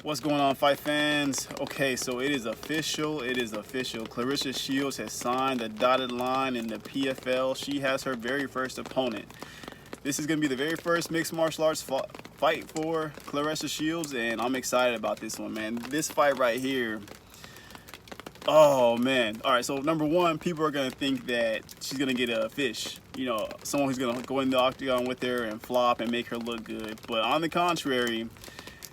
What's going on, fight fans? Okay, so it is official. Claressa Shields has signed the dotted line in the PFL. She has her very first opponent. This is going to be the very first mixed martial arts fight for Claressa Shields, and I'm excited about this one, man. This fight right here, oh, man. All right, so number one, people are going to think that she's going to get a fish. You know, someone who's going to go in the octagon with her and flop and make her look good. But on the contrary,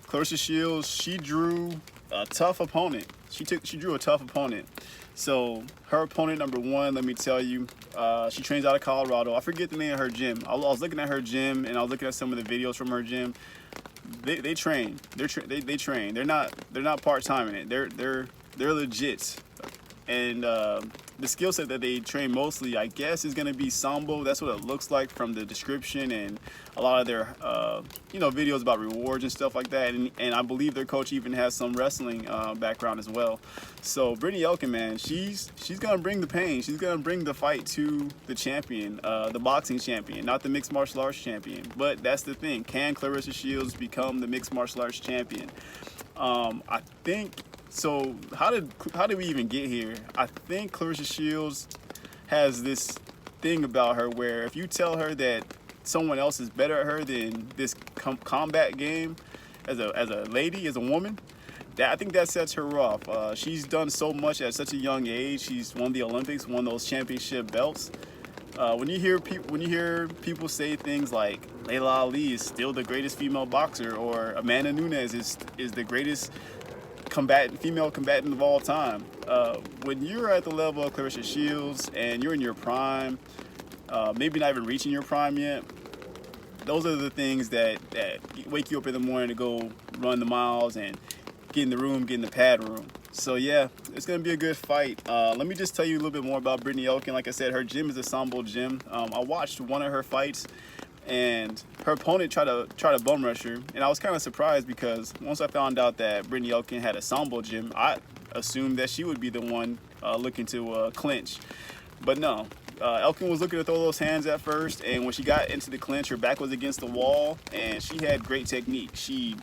Claressa Shields, she drew a tough opponent. She drew a tough opponent. So her opponent number one, let me tell you, she trains out of Colorado. I forget the name of her gym. I was looking at her gym and I was looking at some of the videos from her gym. They train. They train. They're not part-time in it. They're legit. And the skill set that they train mostly, I guess, is going to be Sambo. That's what it looks like from the description and a lot of their, videos about rewards and stuff like that. And I believe their coach even has some wrestling background as well. So Brittany Elkin, man, she's going to bring the pain. She's going to bring the fight to the champion, the boxing champion, not the mixed martial arts champion. But that's the thing. Can Claressa Shields become the mixed martial arts champion? I think... So how did we even get here? I think Claressa Shields has this thing about her where if you tell her that someone else is better at her than this combat game as a lady, as a woman, I think that sets her off. She's done so much at such a young age. She's won the Olympics, won those championship belts. When you hear people say things like Layla Ali is still the greatest female boxer, or Amanda Nunes is the greatest female combatant of all time. When you're at the level of Claressa Shields and you're in your prime, maybe not even reaching your prime yet, those are the things that wake you up in the morning to go run the miles and get in the room, get in the pad room. So yeah, it's gonna be a good fight. Let me just tell you a little bit more about Brittany Elkin. Like I said, her gym is a Sambo gym. I watched one of her fights, and her opponent tried to bum rush her, and I was kind of surprised because once I found out that Brittany Elkin had a Sambo gym, I assumed that she would be the one looking to clinch. But no, Elkin was looking to throw those hands at first, and when she got into the clinch, her back was against the wall, and she had great technique. She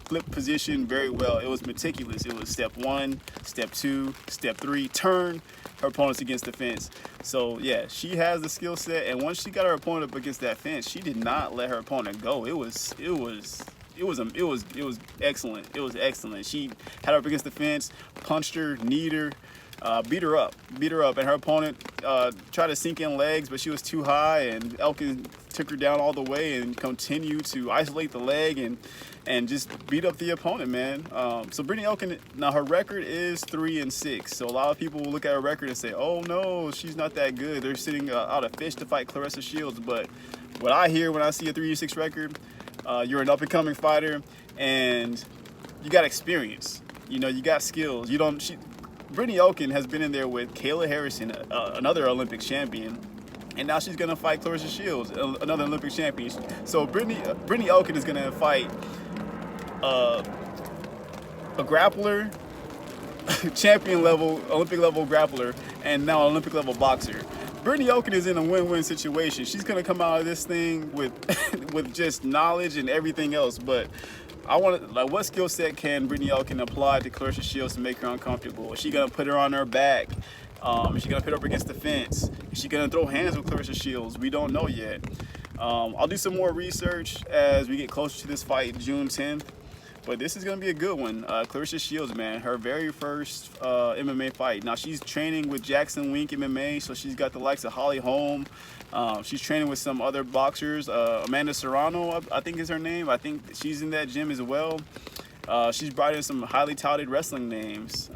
flipped position very well. It was meticulous. It was step one, step two, step three, turn. Her opponent's against the fence. So yeah, she has the skill set, and once she got her opponent up against that fence, she did not let her opponent go. It was excellent. It was excellent. She had her up against the fence, punched her, kneed her, beat her up, and her opponent tried to sink in legs, but she was too high, and Elkin took her down all the way and continued to isolate the leg and just beat up the opponent, man. So Brittany Elkin, now her record is 3-6. So a lot of people will look at her record and say, oh no, she's not that good. They're sitting out a fish to fight Claressa Shields. But what I hear when I see a 3-6 record, you're an up-and-coming fighter, and you got experience. You know, you got skills. Brittany Elkin has been in there with Kayla Harrison, another Olympic champion, and now she's gonna fight Claressa Shields, another Olympic champion. So Brittany Elkin is gonna fight a grappler, champion level, Olympic level grappler, and now an Olympic level boxer. Brittany Elkin is in a win-win situation. She's gonna come out of this thing with with just knowledge and everything else. But I want to, like, what skill set can Brittany Elkin apply to Claressa Shields to make her uncomfortable? Is she gonna put her on her back? Is she gonna put her up against the fence? Is she gonna throw hands with Claressa Shields? We don't know yet. I'll do some more research as we get closer to this fight, June 10th. But this is going to be a good one. Claressa Shields, man, her very first MMA fight. Now, she's training with Jackson Wink MMA, so she's got the likes of Holly Holm. She's training with some other boxers. Amanda Serrano, I think is her name. I think she's in that gym as well. She's brought in some highly touted wrestling names.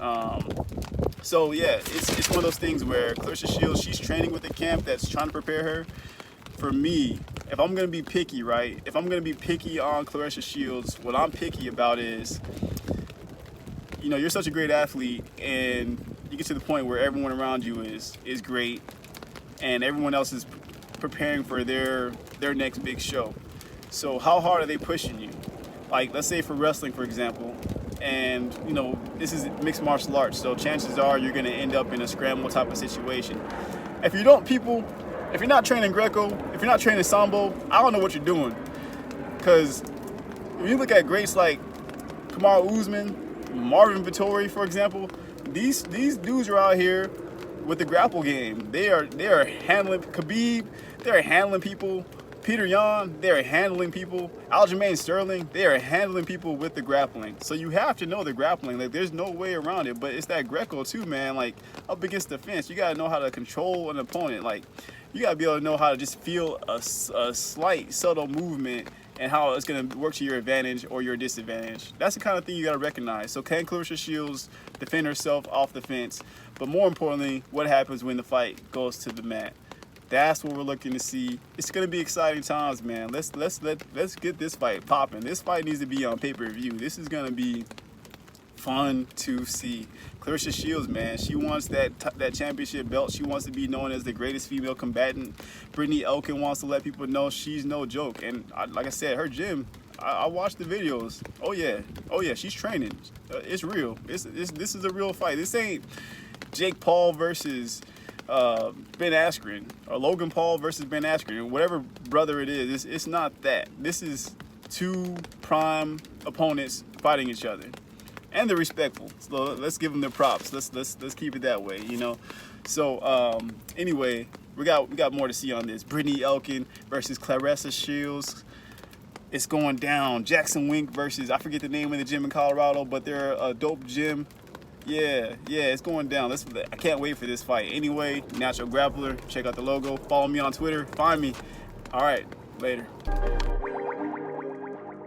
So, yeah, it's one of those things where Claressa Shields, she's training with a camp that's trying to prepare her. For me, if I'm going to be picky, right? If I'm going to be picky on Claressa Shields, what I'm picky about is, you know, you're such a great athlete, and you get to the point where everyone around you is great, and everyone else is preparing for their next big show. So how hard are they pushing you? Like, let's say for wrestling, for example, and, you know, this is mixed martial arts, so chances are you're going to end up in a scramble type of situation. If you're not training Greco, if you're not training Sambo, I don't know what you're doing. Because when you look at greats like Kamaru Usman, Marvin Vettori, for example. These dudes are out here with the grapple game. They are handling Khabib. They are handling people. Peter Yan, they are handling people. Aljamain Sterling, they are handling people with the grappling. So you have to know the grappling. Like, there's no way around it. But it's that Greco too, man. Like, up against the fence, you gotta know how to control an opponent. Like, you gotta be able to know how to just feel a slight, subtle movement and how it's gonna work to your advantage or your disadvantage. That's the kind of thing you gotta recognize. So can Claressa Shields defend herself off the fence? But more importantly, what happens when the fight goes to the mat? That's what we're looking to see. It's gonna be exciting times, man. Let's get this fight popping. This fight needs to be on pay-per-view. This is gonna be fun to see. Claressa Shields, man, she wants that championship belt. She wants to be known as the greatest female combatant. Brittany Elkin wants to let people know she's no joke. And like I said, her gym, I watched the videos. Oh yeah, she's training. It's real. This is a real fight. This ain't Jake Paul versus Ben Askren, or Logan Paul versus Ben Askren, whatever brother it is. It's not that. This is two prime opponents fighting each other, and they're respectful. So let's give them their props. Let's keep it that way, you know. So anyway, we got more to see on this. Brittany Elkin versus Claressa Shields. It's going down. Jackson Wink versus, I forget the name of the gym in Colorado, but they're a dope gym. Yeah, it's going down. I can't wait for this fight. Anyway, Natural Grappler, check out the logo. Follow me on Twitter. Find me. All right, later.